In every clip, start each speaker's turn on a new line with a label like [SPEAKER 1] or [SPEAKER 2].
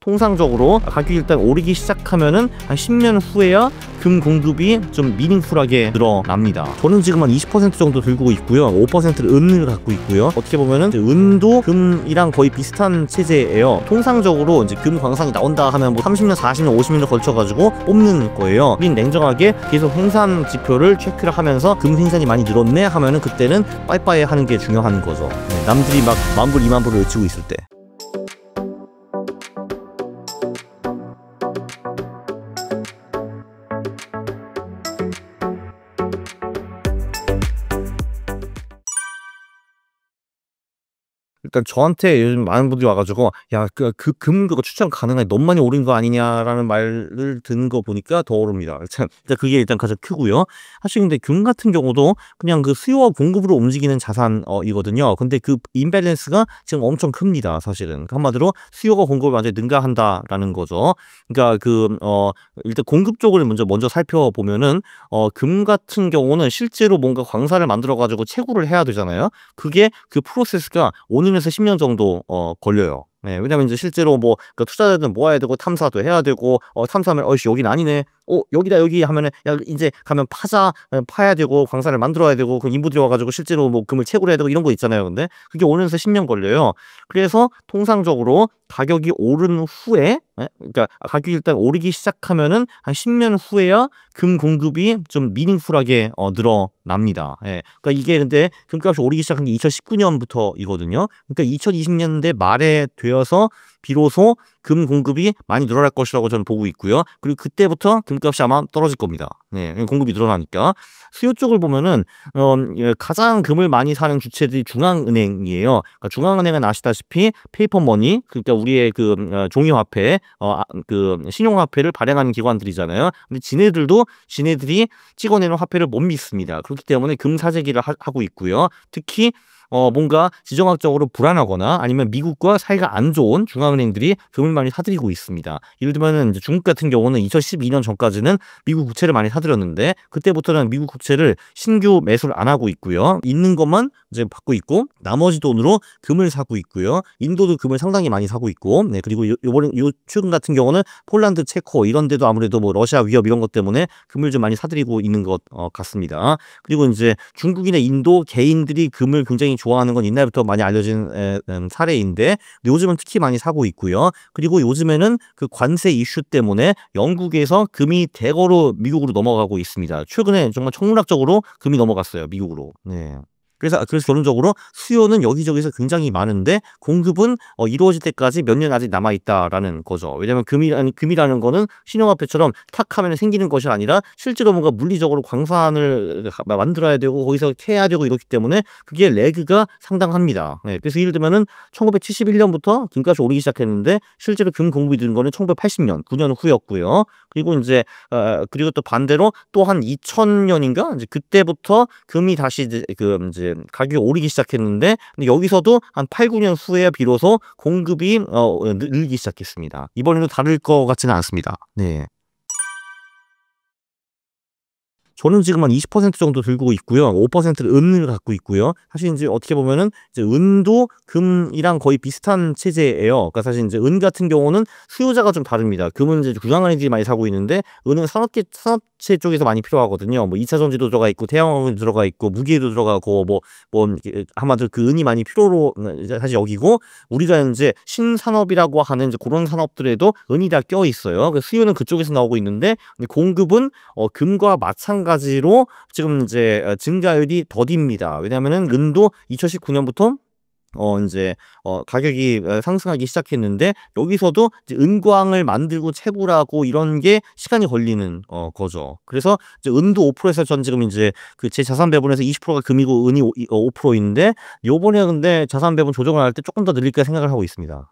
[SPEAKER 1] 통상적으로 가격이 일단 오르기 시작하면은 한 10년 후에야 금 공급이 좀 미닝풀하게 늘어납니다. 저는 지금 한 20% 정도 들고 있고요. 5%를 은을 갖고 있고요. 어떻게 보면은 은도 금이랑 거의 비슷한 체제예요. 통상적으로 이제 금 광산이 나온다 하면 뭐 30년, 40년, 50년을 걸쳐가지고 뽑는 거예요. 우린 냉정하게 계속 생산 지표를 체크를 하면서 금 생산이 많이 늘었네 하면은 그때는 빠이빠이 하는 게 중요한 거죠. 남들이 막 10,000불, 20,000불을 외치고 있을 때. 일단 저한테 요즘 많은 분들이 와가지고 야 금 그거 추천 가능하니 너무 많이 오른 거 아니냐라는 말을 듣는 거 보니까 더 오릅니다. 일단 그게 일단 가장 크고요. 사실 근데 금 같은 경우도 그냥 그 수요와 공급으로 움직이는 자산이거든요. 근데 그 임밸런스가 지금 엄청 큽니다. 사실은 한마디로 수요가 공급을 완전히 능가한다라는 거죠. 그러니까 일단 공급 쪽을 먼저 살펴보면은 금 같은 경우는 실제로 뭔가 광산을 만들어 가지고 채굴을 해야 되잖아요. 그게 그 프로세스가 5년에서 10년 정도 걸려요. 네, 왜냐면 이제 실제로 뭐 그 투자자들은 모아야 되고 탐사도 해야 되고 탐사하면 어이씨 여긴 아니네. 여기다 여기 하면은 야 이제 가면 파야 되고 광산을 만들어야 되고 그 인부들이 와가지고 실제로 뭐 금을 채굴해야 되고 이런 거 있잖아요. 근데 그게 5년에서 10년 걸려요. 그래서 통상적으로 가격이 오른 후에 그러니까 가격이 일단 오르기 시작하면은 한 10년 후에야 금 공급이 좀 미닝풀하게 늘어납니다. 예. 그러니까 이게 근데 금값이 오르기 시작한 게 2019년부터이거든요. 그러니까 2020년대 말에 되어서 비로소 금 공급이 많이 늘어날 것이라고 저는 보고 있고요. 그리고 그때부터 금값이 아마 떨어질 겁니다. 네, 공급이 늘어나니까. 수요 쪽을 보면은 가장 금을 많이 사는 주체들이 중앙은행이에요. 그러니까 중앙은행은 아시다시피 페이퍼머니, 그러니까 우리의 그 종이화폐, 그 신용화폐를 발행하는 기관들이잖아요. 근데 지네들이 찍어내는 화폐를 못 믿습니다. 그렇기 때문에 금 사재기를 하고 있고요. 특히 뭔가 지정학적으로 불안하거나 아니면 미국과 사이가 안 좋은 중앙은행들이 금을 많이 사들이고 있습니다. 예를 들면 이제 중국 같은 경우는 2012년 전까지는 미국 국채를 많이 사들였는데 그때부터는 미국 국채를 신규 매수를 안 하고 있고요. 있는 것만 이제 받고 있고 나머지 돈으로 금을 사고 있고요. 인도도 금을 상당히 많이 사고 있고, 네, 그리고 요번에 최근 같은 경우는 폴란드, 체코 이런 데도 아무래도 뭐 러시아 위협 이런 것 때문에 금을 좀 많이 사들이고 있는 것 같습니다. 그리고 이제 중국이나 인도 개인들이 금을 굉장히 좋아하는 건 옛날부터 많이 알려진 사례인데 요즘은 특히 많이 사고 있고요. 그리고 요즘에는 그 관세 이슈 때문에 영국에서 금이 대거로 미국으로 넘어가고 있습니다. 최근에 정말 천문학적으로 금이 넘어갔어요. 미국으로. 네. 그래서 결론적으로 수요는 여기저기서 굉장히 많은데 공급은 이루어질 때까지 몇 년 아직 남아있다라는 거죠. 왜냐하면 금이라는 거는 신용화폐처럼 탁 하면 생기는 것이 아니라 실제로 뭔가 물리적으로 광산을 만들어야 되고 거기서 캐야 되고 이렇기 때문에 그게 레그가 상당합니다. 네, 그래서 예를 들면은 1971년부터 금값이 오르기 시작했는데 실제로 금 공급이 든 거는 1980년, 9년 후였고요. 그리고 이제 그리고 또 반대로 또 한 2000년인가 이제 그때부터 금이 다시 이제 가격이 오르기 시작했는데 근데 여기서도 한 8, 9년 후에 비로소 공급이 늘기 시작했습니다. 이번에도 다를 것 같지는 않습니다. 네. 저는 지금 한 20% 정도 들고 있고요. 5%를 은을 갖고 있고요. 사실 이제 어떻게 보면은 이제 은도 금이랑 거의 비슷한 체제예요. 그러니까 사실 이제 은 같은 경우는 수요자가 좀 다릅니다. 금은 이제 중앙은행들이 많이 사고 있는데 은은 산업체 쪽에서 많이 필요하거든요. 뭐 2차 전지도 들어가 있고 태양광도 들어가 있고 무기에도 들어가고 뭐 한마디로 그 은이 많이 필요로 사실 여기고 우리가 이제 신산업이라고 하는 이제 그런 산업들에도 은이 다 껴 있어요. 수요는 그쪽에서 나오고 있는데 금은 금과 마찬가지로 지금 이제 증가율이 더딥니다. 왜냐하면은 은도 2019년부터 가격이 상승하기 시작했는데 여기서도 이제 은광을 만들고 채굴하고 이런 게 시간이 걸리는 거죠. 그래서 이제 은도 5%에서 전 지금 이제 그 제 자산 배분에서 20%가 금이고 은이 5%인데 요번에 근데 자산 배분 조정을 할 때 조금 더 늘릴까 생각을 하고 있습니다.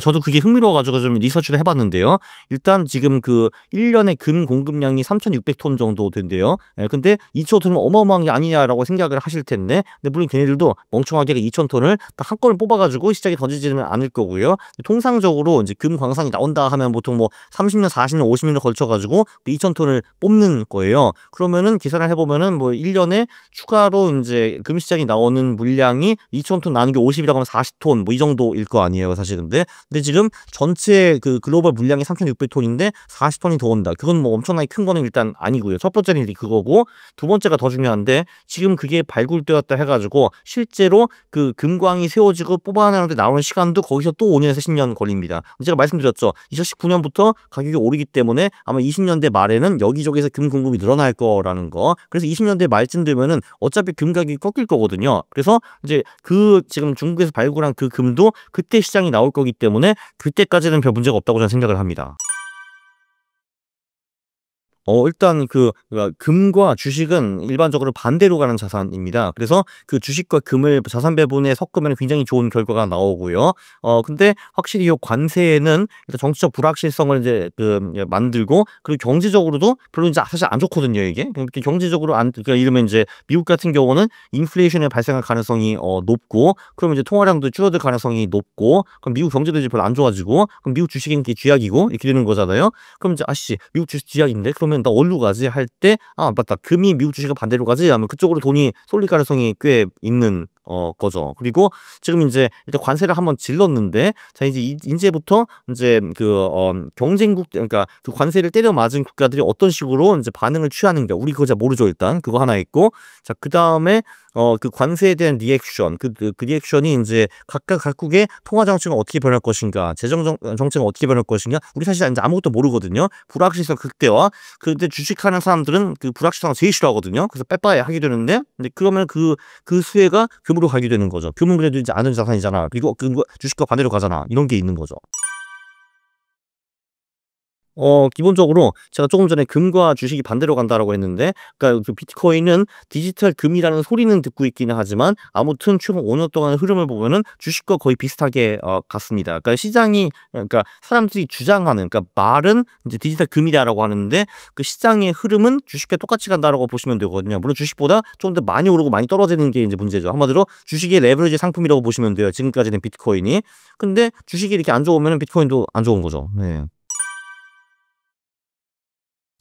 [SPEAKER 1] 저도 그게 흥미로워 가지고 좀 리서치를 해 봤는데요. 일단 지금 그 1 년에 금 공급량이 3,600톤 정도 된대요. 예, 근데 2,000 톤은 어마어마한 게 아니냐라고 생각을 하실 텐데, 근데 물론 걔네들도 멍청하게 2,000 톤을 딱 한꺼번에 뽑아 가지고 시장에 던지지는 않을 거고요. 통상적으로 인제 금 광산이 나온다 하면 보통 뭐 30 년, 40 년, 50 년을 걸쳐 가지고 그 2,000 톤을 뽑는 거예요. 그러면은 계산을 해 보면은 뭐 1 년에 추가로 인제 금 시장에 나오는 물량이 2,000 톤 나누기 50 이라고 하면 40 톤 뭐 이 정도일 거 아니에요, 사실 근데 지금 전체 그 글로벌 물량이 3,600 톤인데 40 톤이 더 온다. 그건 뭐 엄청나게 큰 거는 일단 아니고요. 첫 번째는 이제 그거고, 두 번째가 더 중요한데, 지금 그게 발굴되었다 해 가지고 실제로 그 금광이 세워지고 뽑아내는데 나오는 시간도 거기서 또 5 년에서 10년 걸립니다. 제가 말씀드렸죠. 2019 년부터 가격이 오르기 때문에 아마 20 년대 말에는 여기저기서 금 공급이 늘어날 거라는 거. 그래서 20 년대 말쯤 되면은 어차피 금 가격이 꺾일 거거든요. 그래서 이제 그 지금 중국에서 발굴한 그 금도 그때 시장이 나올 거기 때문에 그때까지는 별 문제가 없다고 저는 생각을 합니다. 일단 그러니까 금과 주식은 일반적으로 반대로 가는 자산입니다. 그래서 그 주식과 금을 자산 배분에 섞으면 굉장히 좋은 결과가 나오고요. 근데 확실히 요 관세에는 일단 정치적 불확실성을 이제 만들고, 그리고 경제적으로도 별로 이제 사실 안 좋거든요, 이게. 이렇게 경제적으로 안, 그러니까 이러면 이제 미국 같은 경우는 인플레이션이 발생할 가능성이 높고, 그러면 이제 통화량도 줄어들 가능성이 높고, 그럼 미국 경제도 이제 별로 안 좋아지고, 그럼 미국 주식은 이게 쥐약이고 이렇게 되는 거잖아요. 그럼 이제 아씨 미국 주식 쥐약인데 그러면 나 어디로 가지 할 때, 아 맞다, 금이 미국 주식과 반대로 가지 하면 그쪽으로 돈이 쏠릴 가능성이 꽤 있는 거죠. 그리고 지금 인제 일단 관세를 한번 질렀는데, 자 이제 인제부터 인제 경쟁국, 그러니까 그 관세를 때려 맞은 국가들이 어떤 식으로 인제 반응을 취하는가, 우리 그거 잘 모르죠 일단. 그거 하나 있고, 자 그다음에 그 관세에 대한 리액션, 그 리액션이 인제 각국의 통화 정책은 어떻게 변할 것인가, 재정 정책은 어떻게 변할 것인가, 우리 사실 인제 아무것도 모르거든요. 불확실성 극대화. 근데 주식하는 사람들은 그 불확실성을 제일 싫어하거든요. 그래서 빼빠이 하게 되는데, 근데 그러면 그 수혜가 금으로 가게 되는 거죠. 금은 그래도 이제 안전 자산이잖아. 그리고 그 주식과 반대로 가잖아. 이런 게 있는 거죠. 기본적으로 제가 조금 전에 금과 주식이 반대로 간다라고 했는데, 그러니까 그 비트코인은 디지털 금이라는 소리는 듣고 있기는 하지만 아무튼 최근 5년 동안의 흐름을 보면은 주식과 거의 비슷하게 갔습니다. 그러니까 시장이, 그러니까 사람들이 주장하는, 그러니까 말은 이제 디지털 금이다라고 하는데, 그 시장의 흐름은 주식과 똑같이 간다라고 보시면 되거든요. 물론 주식보다 좀 더 많이 오르고 많이 떨어지는 게 이제 문제죠. 한마디로 주식의 레버리지 상품이라고 보시면 돼요, 지금까지는 비트코인이. 근데 주식이 이렇게 안 좋으면은 비트코인도 안 좋은 거죠. 네.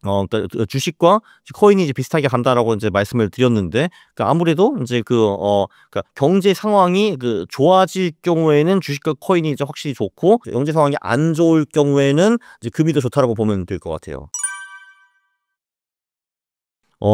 [SPEAKER 1] 그러니까 주식과 코인이 이제 비슷하게 간다라고 인제 말씀을 드렸는데, 그러니까 아무래도 인제 그러니까 경제 상황이 좋아질 경우에는 주식과 코인이 이제 확실히 좋고, 경제 상황이 안 좋을 경우에는 이제 금이 더 좋다라고 보면 될 것 같아요.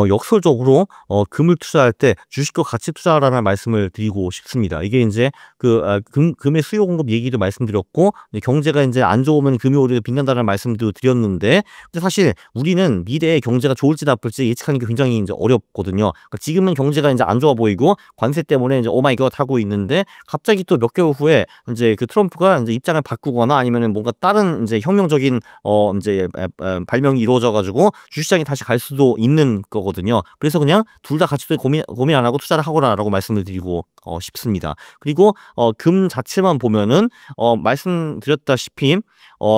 [SPEAKER 1] 역설적으로 금을 투자할 때 주식과 같이 투자하라는 말씀을 드리고 싶습니다. 이게 인제 금의 수요 공급 얘기도 말씀드렸고, 이제 경제가 인제 안 좋으면 금이 오히려 빛난다는 말씀도 드렸는데, 근데 사실 우리는 미래에 경제가 좋을지 나쁠지 예측하는 게 굉장히 인제 어렵거든요. 그러니까 지금은 경제가 인제 안 좋아 보이고 관세 때문에 인제 오 마이 갓 하고 있는데, 갑자기 또 몇 개월 후에 인제 그 트럼프가 인제 입장을 바꾸거나 아니면은 뭔가 다른 인제 혁명적인 인제 발명이 이루어져 가지고 주식시장이 다시 갈 수도 있는 거거든요. 그래서 그냥 둘 다 같이 고민 안 하고 투자를 하거라라고 말씀을 드리고 싶습니다. 그리고 금 자체만 보면은 말씀드렸다시피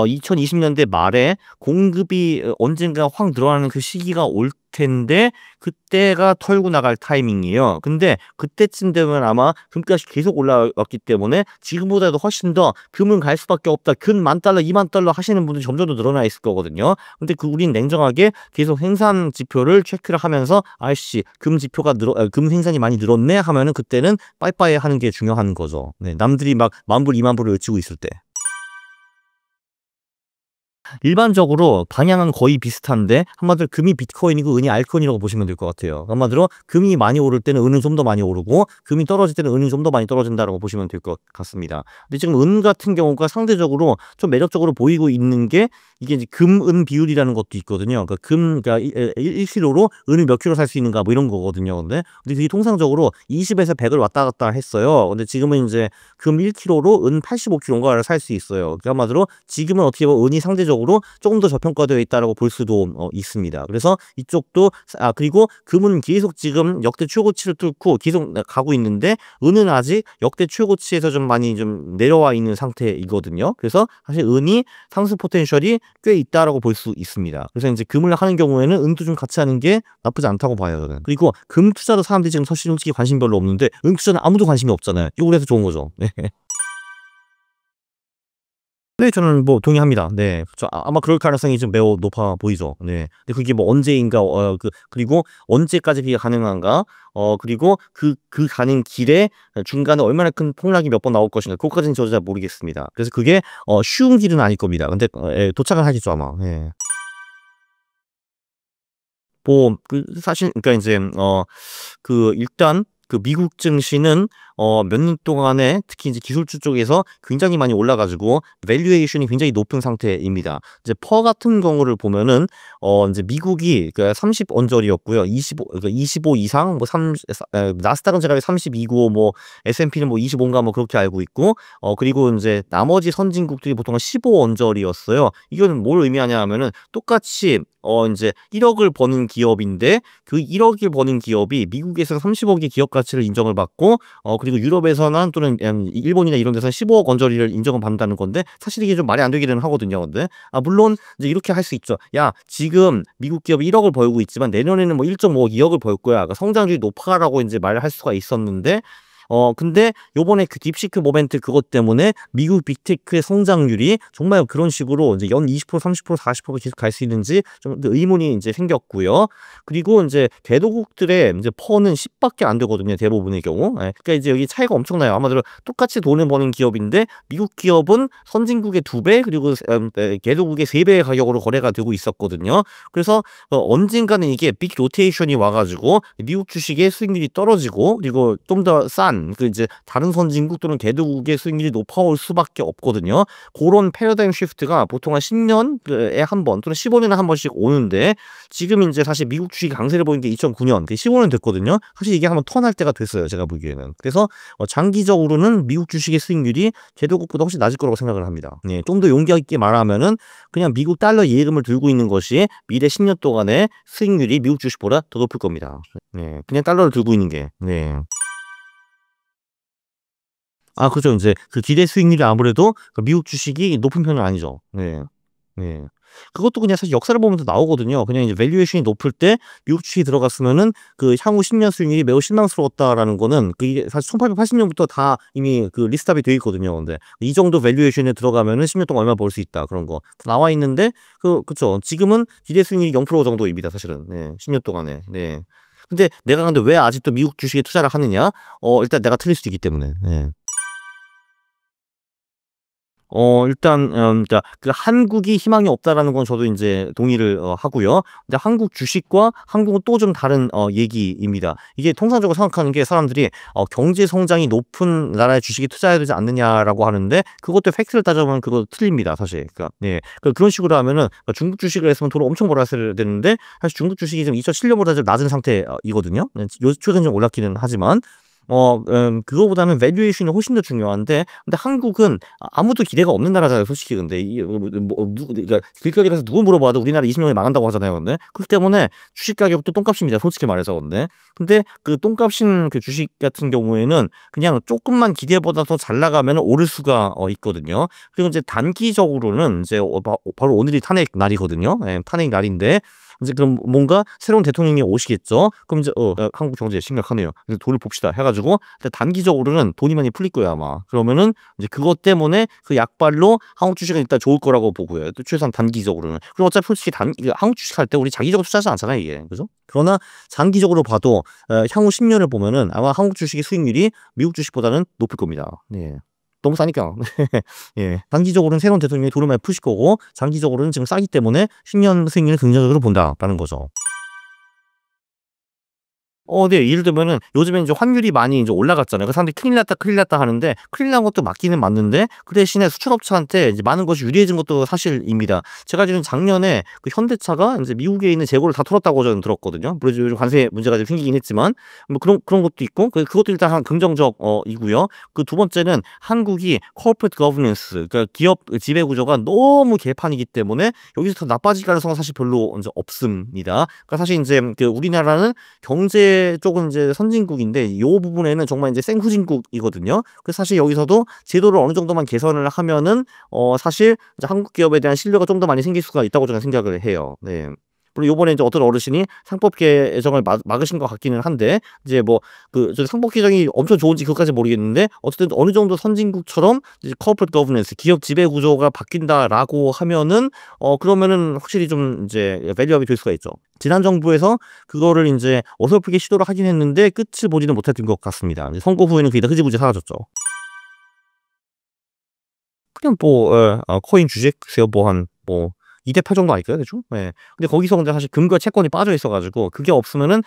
[SPEAKER 1] 2020 년대 말에 공급이 언젠가 확 늘어나는 그 시기가 올 텐데, 그때가 털고 나갈 타이밍이에요. 근데 그때쯤 되면 아마 금값이 계속 올라왔기 때문에 지금보다도 훨씬 더 금은 갈 수밖에 없다. 금 10,000달러, 20,000달러 하시는 분들이 점점 더 늘어나 있을 거거든요. 근데 우린 냉정하게 계속 생산 지표를 체크를 하면서, 아이씨 금 지표가 금 생산이 많이 늘었네 하면은 그때는 빠이빠이 하는 게 중요한 거죠. 네, 남들이 막 10,000불, 20,000불을 외치고 있을 때. 일반적으로 방향은 거의 비슷한데, 한마디로 금이 비트코인이고 은이 알트코인이라고 보시면 될 것 같아요. 한마디로 금이 많이 오를 때는 은은 좀 더 많이 오르고, 금이 떨어질 때는 은이 좀 더 많이 떨어진다라고 보시면 될 것 같습니다. 근데 지금 은 같은 경우가 상대적으로 좀 매력적으로 보이고 있는 게, 이게 이제 금은 비율이라는 것도 있거든요. 그러니까 그러니까 1kg로 은을 몇 킬로 살 수 있는가 뭐 이런 거거든요. 근데 이게 통상적으로 20에서 100을 왔다 갔다 했어요. 근데 지금은 이제 금 1kg로 은 85kg인가를 살 수 있어요. 그러니까 한마디로 지금은 어떻게 보면 은이 상대적으로 장기적으로 조금 더 저평가되어 있다라고 볼 수도 있습니다. 그래서 이쪽도 그리고 금은 계속 지금 역대 최고치를 뚫고 계속 가고 있는데 은은 아직 역대 최고치에서 좀 많이 좀 내려와 있는 상태이거든요. 그래서 사실 은이 상승 포텐셜이 꽤 있다라고 볼 수 있습니다. 그래서 이제 금을 하는 경우에는 은도 좀 같이 하는 게 나쁘지 않다고 봐요, 저는. 그리고 금 투자도 사람들이 지금 사실 솔직히 관심 별로 없는데 은 투자는 아무도 관심이 없잖아요. 이거 그래서 좋은 거죠. 네. 네, 저는 뭐 동의합니다. 네. 아마 그럴 가능성이 좀 매우 높아 보이죠. 네. 근데 그게 뭐 언제인가 그리고 언제까지 그게 가능한가? 그리고 그 가는 길에 중간에 얼마나 큰 폭락이 몇 번 나올 것인가? 그것까지는 저도 잘 모르겠습니다. 그래서 그게 쉬운 길은 아닐 겁니다. 근데 예, 도착은 하겠죠, 아마. 예. 뭐 사실 그러니까 인제 일단 미국 증시는 몇 년 동안에 특히 이제 기술주 쪽에서 굉장히 많이 올라 가지고 밸류에이션이 굉장히 높은 상태입니다. 이제 퍼 같은 경우를 보면은 인제 미국이 30 언저리였고요. 25 이상 뭐 나스닥은 제가 32고 뭐 S&P는 뭐 25인가 뭐 그렇게 알고 있고 그리고 인제 나머지 선진국들이 보통 한 15 언저리였어요. 이거는 뭘 의미하냐 하면은 똑같이 인제 1억을 버는 기업인데 그 1억을 버는 기업이 미국에서는 30억의 기업 가치를 인정을 받고 그리고 유럽에서는 또는 일본이나 이런 데서는 15억 언저리를 인정을 받는다는 건데 사실 이게 좀 말이 안 되기는 하거든요. 근데 물론 이제 이렇게 할 수 있죠. "야 지금 미국 기업이 1억을 벌고 있지만 내년에는 뭐 1.5억, 2억을 벌 거야. 그러니까 성장률이 높아."라고 인제 말을 할 수가 있었는데 근데 요번에 그 딥시크 모멘트 그것 때문에 미국 빅테크의 성장률이 정말 그런 식으로 이제 연 20% 30% 40% 계속 갈 수 있는지 좀 의문이 인제 생겼고요. 그리고 인제 개도국들의 인제 퍼는 10 밖에 안 되거든요, 대부분의 경우. 예. 그러니까 이제 여기 차이가 엄청나요. 아마도 똑같이 돈을 버는 기업인데 미국 기업은 선진국의 2배 그리고 개도국의 3배의 가격으로 거래가 되고 있었거든요. 그래서 언젠가는 이게 빅 로테이션이 와 가지고 미국 주식의 수익률이 떨어지고 그리고 좀 더 싼 이제 다른 선진국 또는 개도국의 수익률이 높아올 수밖에 없거든요. 고런 패러다임 시프트가 보통 한 10년에 한 번 또는 15년에 한 번씩 오는데 지금 인제 사실 미국 주식이 강세를 보인 게 2009년 15년 됐거든요. 사실 이게 한번 턴할 때가 됐어요, 제가 보기에는. 그래서 장기적으로는 미국 주식의 수익률이 개도국보다 훨씬 낮을 거라고 생각을 합니다. 네. 좀 더 용기 있게 말하면은 그냥 미국 달러 예금을 들고 있는 것이 미래 10년 동안의 수익률이 미국 주식보다 더 높을 겁니다. 네. 그냥 달러를 들고 있는 게. 네. 그죠. 인제 기대 수익률이 아무래도 미국 주식이 높은 편은 아니죠. 네. 네. 그것도 그냥 사실 역사를 보면서 나오거든요. 그냥 이제 밸류에이션이 높을 때 미국 주식이 들어갔으면은 향후 10년 수익률이 매우 실망스러웠다라는 거는 그게 사실 1880 년부터 다 이미 리스트업이 돼 있거든요. 근데 이 정도 밸류에이션에 들어가면은 10년 동안 얼마 벌 수 있다 그런 거 나와 있는데 그쵸. 지금은 기대 수익률이 0% 정도입니다, 사실은. 네. 10년 동안에. 네. 근데 왜 아직도 미국 주식에 투자를 하느냐? 일단 내가 틀릴 수도 있기 때문에. 네. 일단 그러니까 한국이 희망이 없다라는 건 저도 인제 동의를 하고요. 근데 한국 주식과 한국은 또 좀 다른 얘기입니다. 이게 통상적으로 생각하는 게 사람들이 "경제 성장이 높은 나라의 주식에 투자해야 되지 않느냐."라고 하는데 그것도 팩트를 따져보면 그거 틀립니다, 사실. 그러니까 네. 그런 식으로 하면은 중국 주식을 했으면 돈을 엄청 벌었어야 되는데 사실 중국 주식이 지금 2007년보다 좀 낮은 상태이거든요. 네. 최근 좀 올랐기는 하지만 그거보다는 밸류에이션이 훨씬 더 중요한데 근데 한국은 아무도 기대가 없는 나라잖아요, 솔직히. 근데 이게 누구 그러니까 길거리 가서 누구 물어봐도 우리나라 20년 후에 망한다고 하잖아요, 근데. 그렇기 때문에 주식 가격도 똥값입니다, 솔직히 말해서. 근데 똥값인 주식 같은 경우에는 그냥 쪼끔만 기대보다 더 잘 나가면은 오를 수가 있거든요. 그리고 인제 단기적으로는 인제 바로 오늘이 탄핵 날이거든요. 예, 탄핵 날인데 이제 그럼 뭔가 새로운 대통령이 오시겠죠. 그럼 이제 한국 경제 심각하네요. 그래서 돈을 봅시다 해 가지고 단기적으로는 돈이 많이 풀릴 거예요, 아마. 그러면은 이제 그것 때문에 그 약발로 한국 주식은 일단 좋을 거라고 보고요. 또 최소한 단기적으로는. 그리고 어차피 솔직히 이게 한국 주식 할 때 우리 장기적으로 투자하지 않잖아요, 이게. 그죠? 그러나 장기적으로 봐도 향후 10 년을 보면은 아마 한국 주식의 수익률이 미국 주식보다는 높을 겁니다. 네. 너무 싸니까. 예. 단기적으로는 새로운 대통령이 돈을 많이 푸실 거고 장기적으로는 지금 싸기 때문에 10년 수익률을 긍정적으로 본다라는 거죠. 네. 예를 들면은 요즘에 인제 환율이 많이 인제 올라갔잖아요. 그 사람들이 "큰일 났다, 큰일 났다." 하는데 큰일 난 것도 맞기는 맞는데 그 대신에 수출업체한테 이제 많은 것이 유리해진 것도 사실입니다. 제가 지금 작년에 그 현대차가 인제 미국에 있는 재고를 다 털었다고 저는 들었거든요. 물론 요즘 관세 문제가 좀 생기긴 했지만 뭐 그런 것도 있고 그것도 일단 한 긍정적 이고요. 그 두 번째는 한국이 corporate governance 그러니까 기업 지배 구조가 너무 개판이기 때문에 여기서 더 나빠질 가능성은 사실 별로 인제 없습니다. 그러니까 사실 인제 그 우리나라는 경제 쪽은 이제 선진국인데 요 부분에는 정말 인제 생후진국이거든요. 그래서 사실 여기서도 제도를 어느 정도만 개선을 하면은 사실 이제 한국 기업에 대한 신뢰가 좀 더 많이 생길 수가 있다고 저는 생각을 해요. 네. 물론 요번에 이제 어떤 어르신이 상법 개정을 막으신 것 같기는 한데 이제 뭐 저 상법 개정이 엄청 좋은지 그것까지는 모르겠는데 어쨌든 어느 정도 선진국처럼 이제 corporate governance 기업 지배 구조가 바뀐다라고 하면은 그러면은 확실히 좀 이제 밸류업이 될 수가 있죠. 지난 정부에서 그거를 인제 어설프게 시도를 하긴 했는데 끝을 보지는 못했던 것 같습니다. 이제 선거 후에는 그게 다 흐지부지 사라졌죠. 그냥 뭐 코인 주식 글쎄요 뭐 한 뭐 2대8 정도 아닐까요 대충? 예. 근데 거기서 근데 사실 금과 채권이 빠져 있어 가지고 그게 없으면은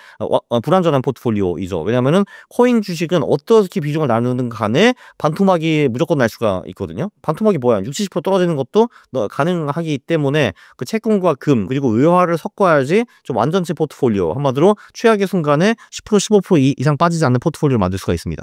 [SPEAKER 1] 불안전한 포트폴리오이죠. 왜냐하면은 코인 주식은 어떻게 비중을 나누든 간에 반토막이 무조건 날 수가 있거든요. 반토막이 뭐야 60-70% 떨어지는 것도 가능하기 때문에 그 채권과 금 그리고 의화를 섞어야지 좀 완전체 포트폴리오 한마디로 최악의 순간에 10% 15% 이상 빠지지 않는 포트폴리오를 만들 수가 있습니다.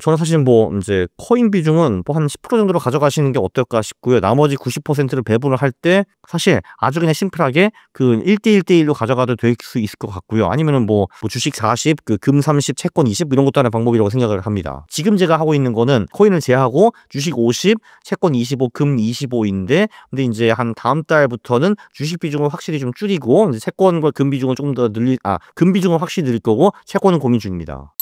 [SPEAKER 1] 저는 사실 뭐 인제 코인 비중은 뭐 한 10% 정도로 가져가시는 게 어떨까 싶고요. 나머지 90%를 배분을 할 때 사실 아주 그냥 심플하게 그 1대1대1로 가져가도 될 수 있을 것 같고요. 아니면은 뭐 주식 40 그 금 30 채권 20 이런 것도 하나의 방법이라고 생각을 합니다. 지금 제가 하고 있는 거는 코인을 제외하고 주식 50 채권 25 금 25 인데 근데 인제 한 다음 달부터는 주식 비중을 확실히 좀 줄이고 이제 채권과 금 비중을 좀 더 금 비중은 확실히 늘릴 거고 채권은 고민 중입니다.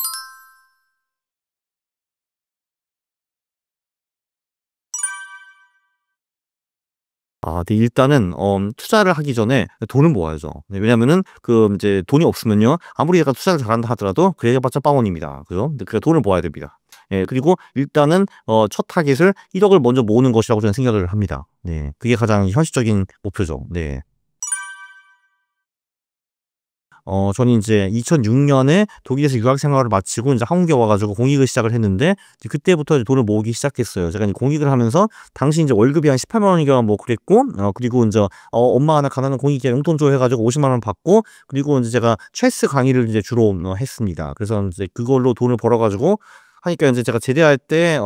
[SPEAKER 1] 네 일단은 투자를 하기 전에 돈을 모아야죠. 네 왜냐면은 그 인제 돈이 없으면요 아무리 내가 투자를 잘한다 하더라도 그래 봤자 빵원입니다. 그죠? 근데 그 돈을 모아야 됩니다. 예 그리고 일단은 첫 타깃을 1 억을 먼저 모으는 것이라고 저는 생각을 합니다. 네. 그게 가장 현실적인 목표죠. 네. 저는 인제 2006 년에 독일에서 유학 생활을 마치고 인제 한국에 와 가지고 공익을 시작을 했는데 이제 그때부터 이제 돈을 모으기 시작했어요. 제가 이제 공익을 하면서 당시 인제 월급이 한 18만 원인가 뭐 그랬고 그리고 인제 엄마 하나 가난한 공익회 용돈 줘 해 가지고 50만 원 받고 그리고 인제 제가 체스 강의를 이제 주로 했습니다. 그래서 인제 그걸로 돈을 벌어 가지고 하니까 인제 제가 제대할 때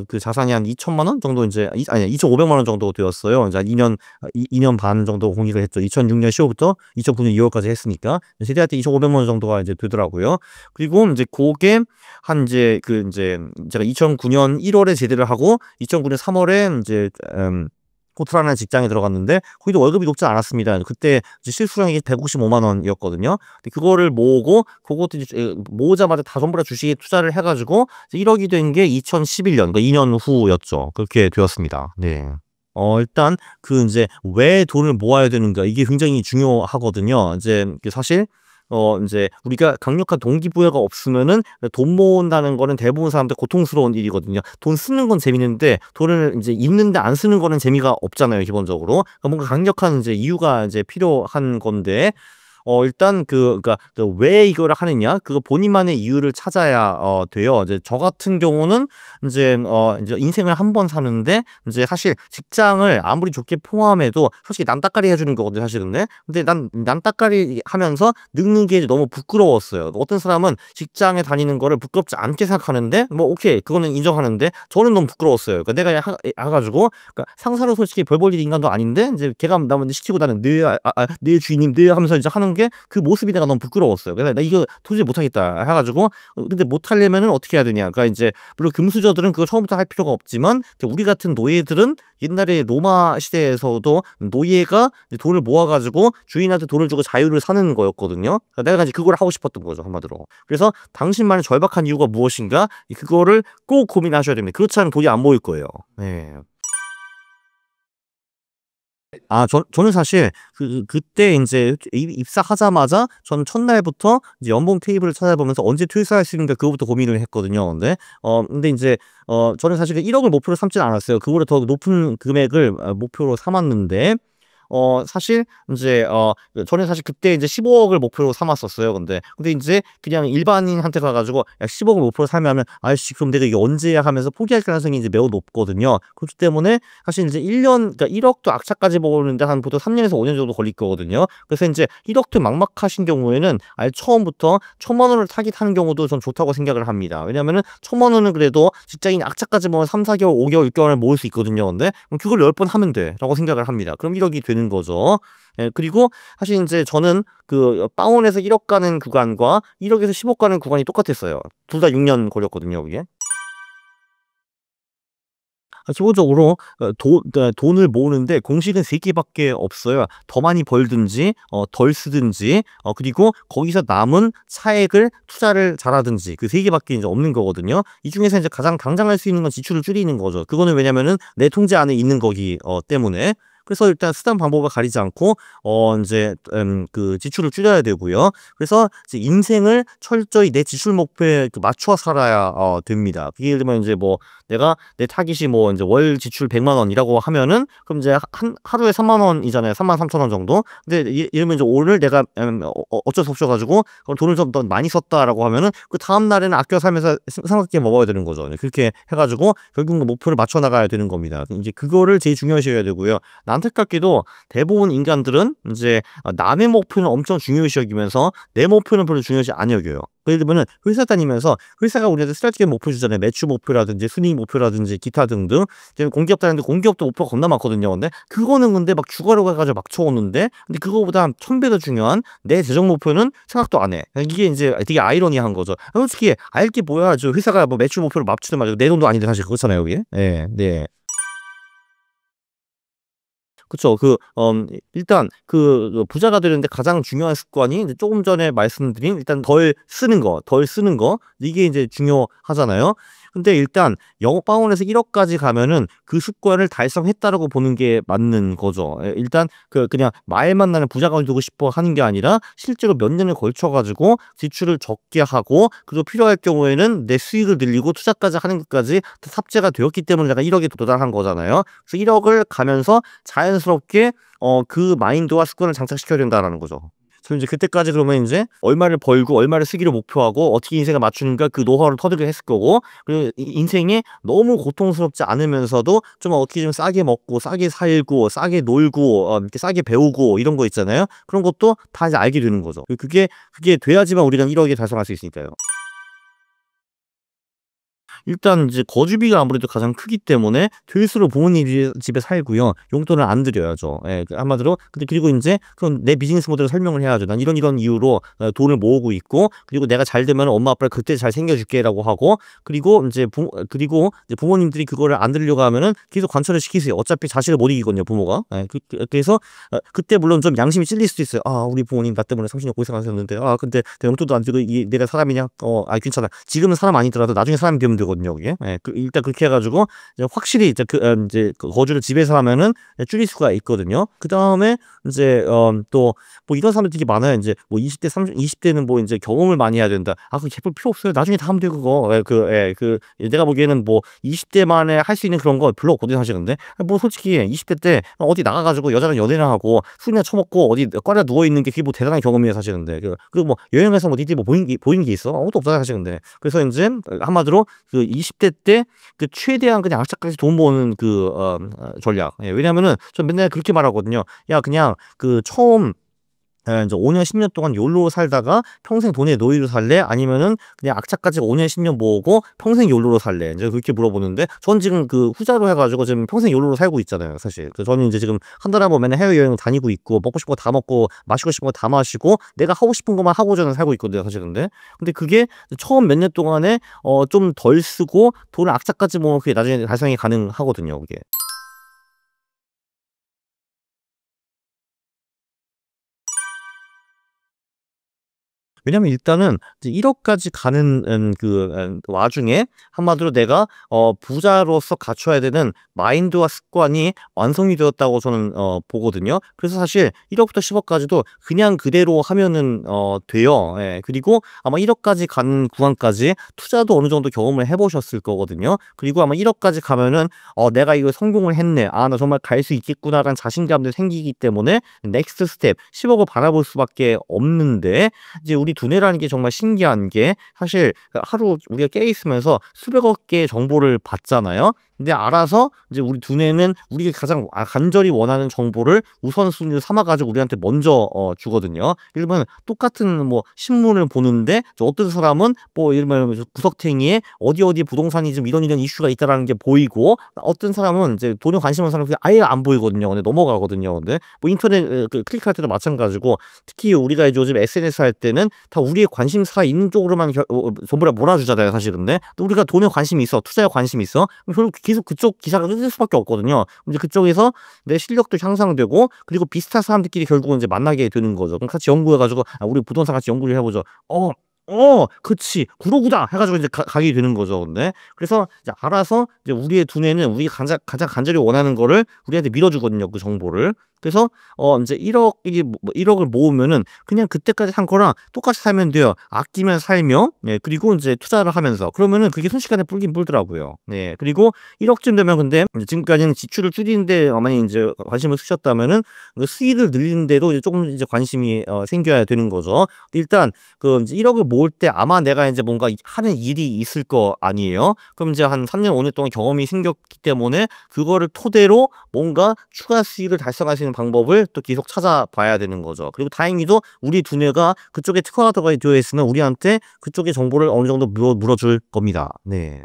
[SPEAKER 1] 그 자산이 한 2천만 원 정도 인제 아니 2,500만 원 정도 되었어요. 이제 한 2년 2년 반 정도 공익을 했죠. 2006년 10 월부터 2009년 2 월까지 했으니까 제대할 때 2,500만 원 정도가 이제 되더라고요. 그리고 인제 고게 한 인제 그 인제 제가 2009년 1 월에 제대를 하고 2009년 3 월에 인제 호텔하는 직장에 들어갔는데 거기도 월급이 높지 않았습니다. 그때 이제 실수령이 155만 원이었거든요. 근데 그거를 모으고 고것도 이제 모으자마자 다 전부 다 주식에 투자를 해 가지고 이제 1 억이 된 게 2011년 그러니까 2년 후였죠. 그렇게 되었습니다. 네. 일단 그 인제 왜 돈을 모아야 되는가 이게 굉장히 중요하거든요. 인제 사실 인제 우리가 강력한 동기부여가 없으면은 돈 모은다는 거는 대부분 사람들 고통스러운 일이거든요. 돈 쓰는 건 재밌는데 돈을 인제 입는데 안 쓰는 거는 재미가 없잖아요 기본적으로. 그러니까 뭔가 강력한 인제 이유가 인제 필요한 건데 일단 그러니까 왜 이거를 하느냐 그거 본인만의 이유를 찾아야 돼요. 이제 저 같은 경우는 인제 인생을 한 번 사는데 인제 사실 직장을 아무리 좋게 포함해도 솔직히 남따까리 해 주는 거거든요 사실은. 근데 난 남따까리 하면서 늙는 게 너무 부끄러웠어요. 어떤 사람은 직장에 다니는 거를 부끄럽지 않게 생각하는데 뭐 오케이 그거는 인정하는데 저는 너무 부끄러웠어요. 그러니까 내가 가지고 그러니까 상사로 솔직히 별 볼 일 인간도 아닌데 인제 걔가 나 먼저 시키고 나는 "네 네 주인님 네." 하면서 이제 하는 게 그 모습이 내가 너무 부끄러웠어요. 그래서 '나 이거 도저히 못하겠다.' 해 가지고 근데 못하려면은 어떻게 해야 되냐. 그러니까 인제 물론 금수저들은 그걸 처음부터 할 필요가 없지만 이제 우리 같은 노예들은 옛날에 로마 시대에서도 노예가 이제 돈을 모아 가지고 주인한테 돈을 주고 자유를 사는 거였거든요. 그러니까 내가 이제 그걸 하고 싶었던 거죠 한마디로. 그래서 당신만의 절박한 이유가 무엇인가 그거를 꼭 고민하셔야 됩니다. 그렇지 않으면 돈이 안 모일 거예요. 네. 저는 사실 그때 인제 입사하자마자 저는 첫날부터 이제 연봉 테이블을 찾아보면서 언제 퇴사할 수 있는가 그거부터 고민을 했거든요. 근데 인제 저는 사실 1 억을 목표로 삼지는 않았어요. 그거보다 더 높은 금액을 목표로 삼았는데 사실 인제 저는 사실 그때 이제 15억을 목표로 삼았었어요 근데 인제 그냥 일반인한테 가 가지고 "야 15억을 목표로 삼으면 아이씨 그럼 내가 이게 언제야?" 하면서 포기할 가능성이 이제 매우 높거든요. 그렇기 때문에 사실 인제 1년 그러니까 1억도 악착까지 모으는데 한 보통 3 년에서 5년 정도 걸릴 거거든요. 그래서 인제 1억도 막막하신 경우에는 아예 처음부터 1,000만 원을 타깃하는 경우도 전 좋다고 생각을 합니다. 왜냐하면은 1,000만 원은 그래도 직장인 악착까지 모으면 3-4 개월, 5 개월, 6 개월에 모을 수 있거든요. 근데 그럼 그걸 10번 하면 돼라고 생각을 합니다. 그럼 1 억이 되는 거죠. 예 그리고 사실 인제 저는 그 빵원에서 1억 가는 구간과 1 억에서 10억 가는 구간이 똑같았어요. 둘 다 6년 걸렸거든요 그게. 기본적으로 돈을 모으는데 공식은 3 개밖에 없어요. 더 많이 벌든지 덜 쓰든지 그리고 거기서 남은 차액을 투자를 잘하든지 그 3 개밖에 인제 없는 거거든요. 이 중에서 인제 가장 당장 할 수 있는 건 지출을 줄이는 거죠. 그거는 왜냐면은 내 통제 안에 있는 거기 때문에. 그래서 일단 수단 방법을 가리지 않고 인제 그 지출을 줄여야 되고요. 그래서 이제 인생을 철저히 내 지출 목표에 맞춰 살아야 됩니다. 예를 들면 인제 뭐 내가 내 타깃이 뭐 인제 월 지출 100만 원이라고 하면은 그럼 이제 한 하루에 3만 원이잖아요. 33,000원 정도. 근데 이러면 이제 오늘 내가 어쩔 수 없어 가지고 돈을 좀 더 많이 썼다라고 하면은 그다음 날에는 아껴 살면서 생각해 먹어야 되는 거죠. 네 그렇게 해 가지고 결국은 목표를 맞춰 나가야 되는 겁니다. 이제 그거를 제일 중요시 해야 되고요. 안타깝게도 대부분 인간들은 인제 남의 목표는 엄청 중요시 여기면서 내 목표는 별로 중요시 안 여겨요. 예를 들면은 회사 다니면서 회사가 우리한테 스트레이트게 목표 주잖아요. 매출 목표라든지 순이익 목표라든지 기타 등등. 지금 공기업 다니는데 공기업도 목표가 겁나 많거든요. 근데 그거는 막 주가로 해 가지고 막 쳐오는데 근데 그거보다 1000배 더 중요한 내 재정 목표는 생각도 안 해. 이게 인제 되게 아이러니한 거죠. 솔직히 알 게 뭐야. 저 회사가 뭐 매출 목표를 맞추든 말든 내 돈도 아닌데 사실 그렇잖아요 그게. 예. 네. 그쵸. 일단 부자가 되는데 가장 중요한 습관이 이제 쪼금 전에 말씀드린 일단 덜 쓰는 거 이게 인제 중요하잖아요. 근데 일단 영업방원에서 1 억까지 가면은 그 습관을 달성했다라고 보는 게 맞는 거죠. 예 일단 그냥 말만 나는 부자가 되고 싶어 하는 게 아니라 실제로 몇 년을 걸쳐 가지고 지출을 적게 하고 그리고 필요할 경우에는 내 수익을 늘리고 투자까지 하는 것까지 다 탑재가 되었기 때문에 내가 1 억에 도달한 거잖아요. 그래서 1 억을 가면서 자연스럽게 그 마인드와 습관을 장착시켜야 된다라는 거죠. 그래서 인제 그때까지 그러면 인제 얼마를 벌고 얼마를 쓰기를 목표하고 어떻게 인생을 맞추는가 그 노하우를 터득을 했을 거고 그리고 이 인생이 너무 고통스럽지 않으면서도 좀 어떻게 좀 싸게 먹고 싸게 살고 싸게 놀고 이렇게 싸게 배우고 이런 거 있잖아요. 그런 것도 다 이제 알게 되는 거죠. 그게 돼야지만 우리가 1 억을 달성할 수 있으니까요. 일단 이제 거주비가 아무래도 가장 크기 때문에 될수록 부모님 집에 살고요. 용돈을 안 드려야죠. 예 한마디로 근데 그리고 인제 그럼 내 비즈니스 모델을 설명을 해야죠. "난 이런 이유로 돈을 모으고 있고 그리고 내가 잘 되면은 엄마 아빠를 그때 잘 챙겨 줄게."라고 하고 그리고 이제 부모님들이 그거를 안 들으려고 하면은 계속 관철을 시키세요. 어차피 자식을 못 이기거든요 부모가. 예 그래서 그때 물론 좀 양심이 찔릴 수도 있어요. '아 우리 부모님 나 때문에 30년 고생하셨는데 근데 내 용돈도 안 주고 이 내가 사람이냐? 괜찮아. 지금은 사람 아니더라도 나중에 사람이 되면 되거든요 그게. 예 일단 그렇게 해 가지고 이제 확실히 이제 인제 거주를 집에서 하면은 줄일 수가 있거든요. 그다음에 인제 또 뭐 이런 사람들 되게 많아요. 인제 뭐 20대 30 20 대는 뭐 인제 "경험을 많이 해야 된다." 그거 개뿔 필요 없어요. 나중에 다 하면 돼요 그거. 내가 보기에는 뭐 20 대만에 할 수 있는 그런 거 별로 없거든요 사실 근데. 뭐 솔직히 20대 때 어디 나가 가지고 여자랑 연애나 하고 술이나 처먹고 어디 꽈라 누워 있는 게 그게 뭐 대단한 경험이에요 사실 근데. 그리고 뭐 여행에서 뭐 니들 뭐 보이는 게 있어? 아무것도 없잖아요 사실 근데. 그래서 인제 한마디로 20대 때 최대한 그냥 악착같이 돈 버는 전략. 예 왜냐하면은 전 맨날 그렇게 말하거든요. "야 그냥 처음 인제 5년 10년 동안 욜로 살다가 평생 돈의 노예로 살래? 아니면은 그냥 악착같이 5년 10년 모으고 평생 욜로로 살래?" 인제 그렇게 물어보는데 전 지금 후자로 해 가지고 지금 평생 욜로로 살고 있잖아요 사실. 저는 인제 지금 한 달에 한 번 맨날 해외여행 다니고 있고 먹고 싶은 거 다 먹고 마시고 싶은 거 다 마시고 내가 하고 싶은 것만 하고 저는 살고 있거든요 사실 근데. 근데 그게 처음 몇 년 동안에 좀 덜 쓰고 돈을 악착같이 모으면 그게 나중에 달성이 가능하거든요 그게. 왜냐면 일단은 이제 1억까지 가는 와중에 한마디로 내가 부자로서 갖춰야 되는 마인드와 습관이 완성이 되었다고 저는 보거든요. 그래서 사실 1억부터 10억까지도 그냥 그대로 하면은 돼요. 예. 그리고 아마 1억까지 가는 구간까지 투자도 어느 정도 경험을 해 보셨을 거거든요. 그리고 아마 1억까지 가면은 '내가 이거 성공을 했네. 아 나 정말 갈 수 있겠구나.'라는 자신감도 생기기 때문에 넥스트 스텝 10억을 바라볼 수밖에 없는데, 이제 우리 두뇌라는 게 정말 신기한 게 사실 하루 우리가 깨 있으면서 수백억 개의 정보를 받잖아요. 근데 알아서 이제 우리 두뇌는 우리가 가장 간절히 원하는 정보를 우선순위로 삼아 가지고 우리한테 먼저 주거든요. 예를 들면 똑같은 뭐 신문을 보는데 어떤 사람은 뭐 예를 들면 구석탱이에 어디 어디 부동산이 좀 이런 이슈가 있다라는 게 보이고, 어떤 사람은 이제 돈에 관심 없는 사람은 아예 안 보이거든요. 근데 넘어가거든요. 근데 뭐 인터넷 클릭할 때도 마찬가지고, 특히 우리가 이제 요즘 SNS 할 때는 다 우리의 관심사가 있는 쪽으로만 전부 다 몰아주잖아요, 사실. 근데 또 우리가 돈에 관심이 있어, 투자에 관심이 있어, 그럼 결국 계속 그쪽 기사가 뜰 수밖에 없거든요. 이제 그쪽에서 내 실력도 향상되고, 그리고 비슷한 사람들끼리 결국은 이제 만나게 되는 거죠. 그럼 같이 연구해 가지고 우리 부동산 같이 연구를 해 보죠. 그치. 그러구나 해 가지고 이제 가게 되는 거죠, 근데. 그래서 이제 알아서 이제 우리의 두뇌는 우리가 가장 간절히 원하는 거를 우리한테 밀어 주거든요, 그 정보를. 그래서 인제 1억이 1억을 모으면은 그냥 그때까지 산 거랑 똑같이 살면 돼요. 아끼면 살며, 예, 그리고 인제 투자를 하면서. 그러면은 그게 순식간에 불긴 불더라고요. 네. 그리고 1억쯤 되면, 근데 이제 지금까지는 지출을 줄이는 데 많이 인제 관심을 쓰셨다면은 그 수익을 늘리는 데도 이제 쪼금 이제 관심이 생겨야 되는 거죠. 일단 인제 1억을 모을 때 아마 내가 인제 뭔가 하는 일이 있을 거 아니에요. 그럼 이제 한 3년 5년 동안 경험이 생겼기 때문에 그거를 토대로 뭔가 추가 수익을 달성할 수 있는 방법을 또 계속 찾아봐야 되는 거죠. 그리고 다행히도 우리 두뇌가 그쪽에 특화가 되어 있으면 우리한테 그쪽의 정보를 어느 정도 물어줄 겁니다. 네.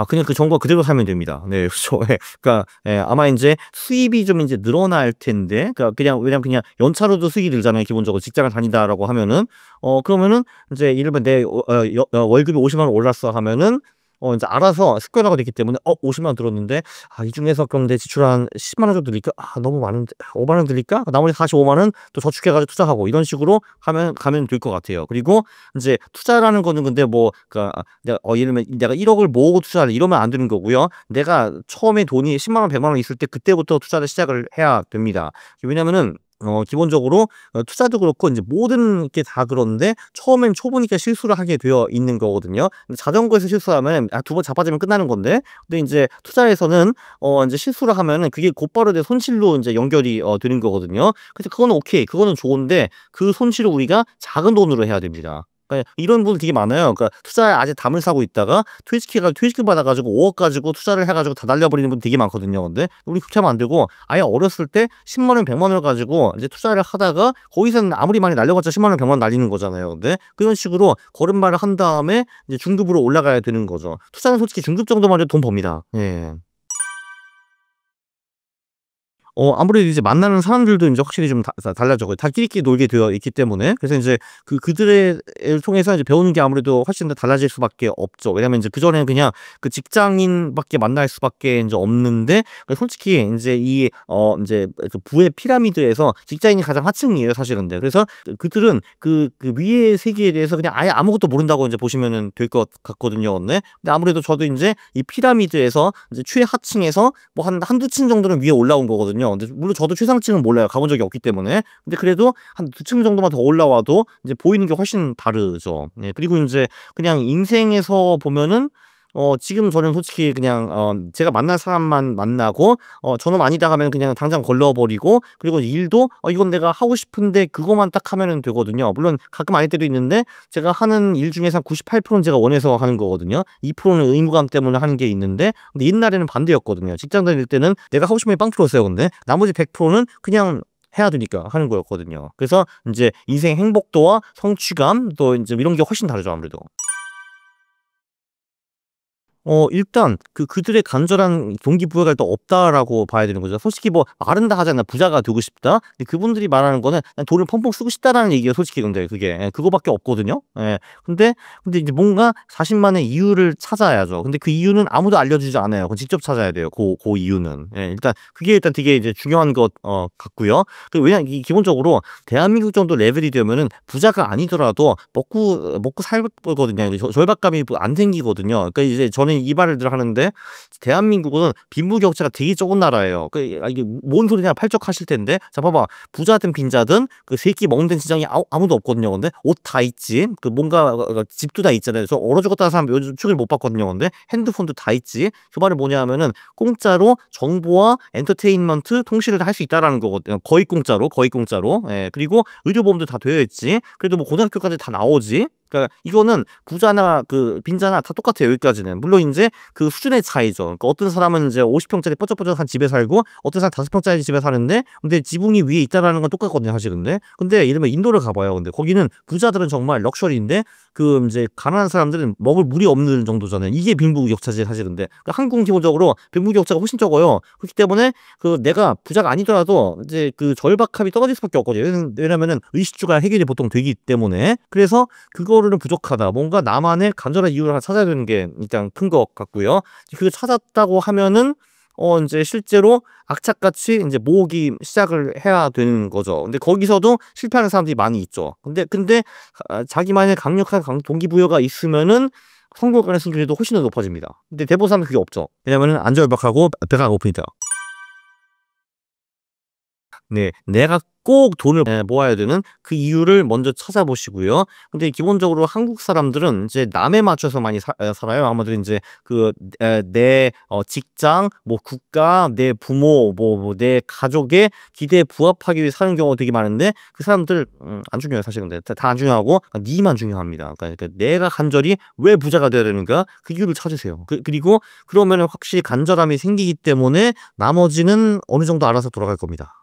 [SPEAKER 1] 그냥 그 정보 그대로 살면 됩니다. 네. 그렇죠. 예. 그러니까 예, 아마 인제 수입이 좀 인제 늘어날 텐데, 그러니까 그냥 왜냐면 그냥 연차로도 수익이 늘잖아요, 기본적으로 직장을 다닌다라고 하면은. 그러면은 인제 예를 들면 내 월급이 50만 원 올랐어 하면은 인제 알아서 습관화가 됐기 때문에 50만 원 들었는데, 이 중에서 그럼 내 지출 한 10만 원 정도 드릴까? 너무 많은데 5만 원 드릴까? 나머지 45만 원 또 저축해 가지고 투자하고, 이런 식으로 가면 될 것 같아요. 그리고 인제 투자라는 거는 근데 뭐 그러니까 내가 예를 들면 내가 1억을 모으고 투자를 이러면 안 되는 거고요. 내가 처음에 돈이 10만 원, 100만 원 있을 때 그때부터 투자를 시작을 해야 됩니다. 왜냐면은 기본적으로 투자도 그렇고 인제 모든 게 다 그런데 처음엔 초보니까 실수를 하게 되어 있는 거거든요. 근데 자전거에서 실수하면 2번 자빠지면 끝나는 건데, 근데 인제 투자에서는 인제 실수를 하면은 그게 곧바로 내 손실로 인제 연결이 되는 거거든요. 그래서 그거는 오케이. 그거는 좋은데 그 손실을 우리가 작은 돈으로 해야 됩니다. 예. 이런 분들 되게 많아요. 그러니까 투자에 아직 담을 사고 있다가 퇴직을 받아 가지고 5억 가지고 투자를 해 가지고 다 날려버리는 분 되게 많거든요. 근데 우리 그렇게 하면 안 되고, 아예 어렸을 때 10만 원, 100만 원을 가지고 이제 투자를 하다가 거기서는 아무리 많이 날려봤자 10만 원, 100만 원 날리는 거잖아요. 근데 그런 식으로 걸음마를 한 다음에 이제 중급으로 올라가야 되는 거죠. 투자는 솔직히 중급 정도만 해도 돈 벌니다. 예. 아무래도 이제 만나는 사람들도 인제 확실히 좀 달라져요. 다 끼리끼리 놀게 되어 있기 때문에. 그래서 인제 그들을 통해서 이제 배우는 게 아무래도 훨씬 더 달라질 수밖에 없죠. 왜냐면 인제 그전에는 그냥 그 직장인밖에 만날 수밖에 인제 없는데, 솔직히 인제 인제 그 부의 피라미드에서 직장인이 가장 하층이에요, 사실은. 근데 그래서 그들은 그 위의 세계에 대해서 그냥 아예 아무것도 모른다고 인제 보시면은 될 것 같거든요. 네. 근데 아무래도 저도 인제 이 피라미드에서 이제 최하층에서 뭐 한두 층 정도는 위에 올라온 거거든요. 근데 물론 저도 최상층은 몰라요, 가본 적이 없기 때문에. 근데 그래도 한 두 층 정도만 더 올라와도 이제 보이는 게 훨씬 다르죠. 네. 그리고 인제 그냥 인생에서 보면은 지금 저는 솔직히 그냥 제가 만날 사람만 만나고, 저놈 아니다 하면 그냥 당장 걸러 버리고, 그리고 일도 이건 내가 하고 싶은데 그거만 딱 하면은 되거든요. 물론 가끔 아닐 때도 있는데 제가 하는 일 중에서 한 98%는 제가 원해서 하는 거거든요. 2%는 의무감 때문에 하는 게 있는데, 근데 옛날에는 반대였거든요. 직장 다닐 때는 내가 하고 싶은 게 빵 터졌어요, 근데. 나머지 100%는 그냥 해야 되니까 하는 거였거든요. 그래서 인제 인생 행복도와 성취감 또 인제 이런 게 훨씬 다르죠, 아무래도. 일단 그들의 간절한 동기부여가 일단 없다라고 봐야 되는 거죠. 솔직히 뭐 말은 다 하잖아. "부자가 되고 싶다." 근데 그분들이 말하는 거는 그냥 "돈을 펑펑 쓰고 싶다."라는 얘기예요 솔직히 근데 그게. 예 그거밖에 없거든요. 예. 근데 이제 뭔가 자신만의 이유를 찾아야죠. 근데 그 이유는 아무도 알려주지 않아요. 그건 직접 찾아야 돼요 고 이유는. 예 일단 그게 일단 되게 이제 중요한 것 같고요. 왜냐면 이 기본적으로 대한민국 정도 레벨이 되면은 부자가 아니더라도 먹고 살 거거든요. 절박감이 뭐 안 생기거든요. 그러니까 이제 저는 이 말을 늘 하는데 대한민국은 빈부격차가 되게 적은 나라예요. 이게 뭔 소리냐 팔쩍하실 텐데 자 봐봐. 부자든 빈자든 그 세 끼 먹는 데는 지장이 아무도 없거든요. 근데 옷 다 있지. 뭔가 집도 다 있잖아요. 저 얼어 죽었다는 사람 요즘 축을 못 봤거든요. 근데 핸드폰도 다 있지. 그 말은 뭐냐 하면은 공짜로 정보와 엔터테인먼트 통신을 할 수 있다라는 거거든요. 거의 공짜로, 거의 공짜로. 예. 그리고 의료보험도 다 되어 있지. 그래도 뭐 고등학교까지 다 나오지. 그러니까 이거는 부자나 빈자나 다 똑같아요 여기까지는. 물론 인제 그 수준의 차이죠. 그러니까 어떤 사람은 이제 50평짜리 뻐쩍뻐쩍한 집에 살고 어떤 사람은 5평짜리 집에 사는데 근데 지붕이 위에 있다라는 건 똑같거든요 사실 근데 예를 들면 인도를 가 봐요. 근데 거기는 부자들은 정말 럭셔리인데 인제 가난한 사람들은 먹을 물이 없는 정도잖아요. 이게 빈부격차지 사실 그러니까 한국은 기본적으로 빈부격차가 훨씬 적어요. 그렇기 때문에 내가 부자가 아니더라도 이제 절박함이 떨어질 수밖에 없거든요. 왜냐면은 의식주가 해결이 보통 되기 때문에. 그래서 그거로는 부족하다. 뭔가 나만의 간절한 이유를 하나 찾아야 되는 게 일단 큰 것 같고요. 그걸 찾았다고 하면은 인제 실제로 악착같이 인제 모으기 시작을 해야 되는 거죠. 근데 거기서도 실패하는 사람들이 많이 있죠. 근데 자기만의 강력한 동기부여가 있으면은 성공 가능성이 훨씬 더 높아집니다. 근데 대부분 사람은 그게 없죠. 왜냐면은 안 절박하고 배가 고프니까. 네. 내가 꼭 돈을 모아야 되는 그 이유를 먼저 찾아보시고요. 근데 기본적으로 한국 사람들은 이제 남에 맞춰서 많이 살아요. 아무래도 인제 내 직장, 뭐 국가, 내 부모, 내 가족의 기대에 부합하기 위해 사는 경우가 되게 많은데 그 사람들 안 중요해요 사실 근데. 다 안 중요하고 니만 중요합니다. 그러니까 내가 간절히 왜 부자가 돼야 되는가 그 이유를 찾으세요. 그리고 그러면은 확실히 간절함이 생기기 때문에 나머지는 어느 정도 알아서 돌아갈 겁니다.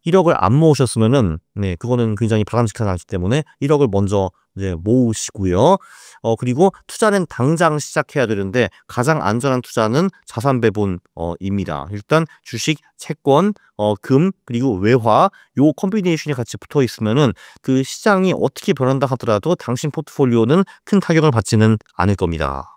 [SPEAKER 1] 1억을 안 모으셨으면은 네 그거는 굉장히 바람직하지 때문에 1억을 먼저 이제 모으시고요. 그리고 투자는 당장 시작해야 되는데 가장 안전한 투자는 자산 배분 입니다. 일단 주식, 채권, 금 그리고 외화 요 컴비네이션이 같이 붙어 있으면은 그 시장이 어떻게 변한다 하더라도 당신 포트폴리오는 큰 타격을 받지는 않을 겁니다.